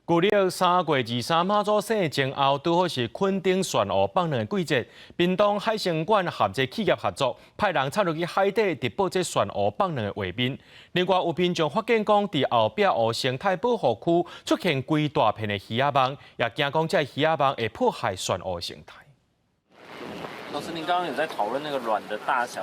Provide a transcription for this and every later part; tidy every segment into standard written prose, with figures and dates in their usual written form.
旧历3月23妈祖生前后，拄好是垦丁旋湖放卵的季节。屏东海生馆合作企业合作，派人插入去海底，直播这旋湖放卵的画面。另外，有民众发现讲，伫后壁湖生态保护区出现规大片的鱼仔蠓，也惊讲这鱼仔蠓会破坏旋湖生态。老师，您刚刚有在讨论那个卵的大小，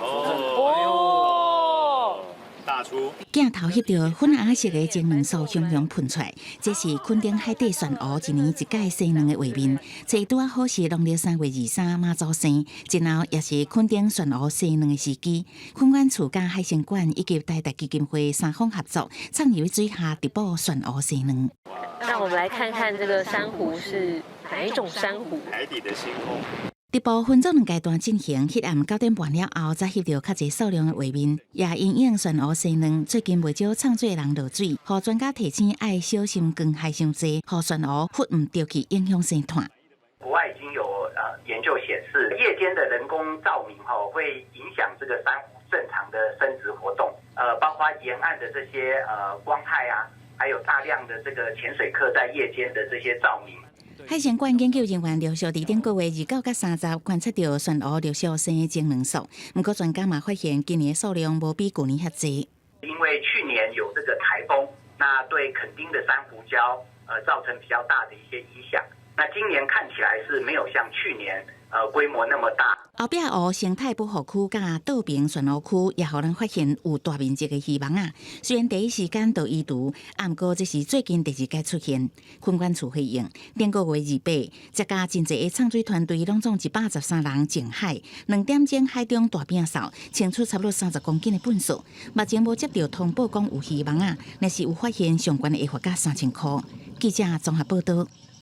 大出镜头翕到粉红色的精卵素汹涌喷出来，这是垦丁海底旋湖一年一届生卵的画面。这拄好是农历3月23妈祖生，然后也是垦丁旋湖生卵的时机。垦管处甲海生馆以及台达基金会三方合作，畅游水下直播旋湖生卵。让我们来看看这个珊瑚是哪一种珊瑚？海底的星空。直播分做2阶段进行，迄暗9点半了后，才翕到较侪数量的画面。也因应旋湖生卵，最近袂少创作人落水，互专家提醒爱小心光害伤济，互旋湖忽唔着去影响生态。国外已经有研究显示，夜间的人工照明会影响这个珊瑚正常的生殖活动，包括沿岸的这些光害啊，还有大量的这个潜水客在夜间的这些照明。海生馆研究人员陆续伫顶个月29到30观测到旋湖陆续生的精卵数，不过专家嘛发现今年的数量无比去年遐济。因为去年有这个台风，那对垦丁的珊瑚礁造成比较大的一些影响。那今年看起来是没有像去年规模那么大。后壁湖生态保护区甲倒边旋湖区也互人发现有大面积的鱼蠓啊。虽然第一时间就移除，不过这是最近第2届出现。垦管处回应，顶个月28，这家真侪的唱水团队拢总113人进海，2点钟海中大变扫，清出差不多30公斤的粪扫。目前无接到通报讲有鱼蠓啊，若是有发现相关的会罚价3000块。记者综合报道。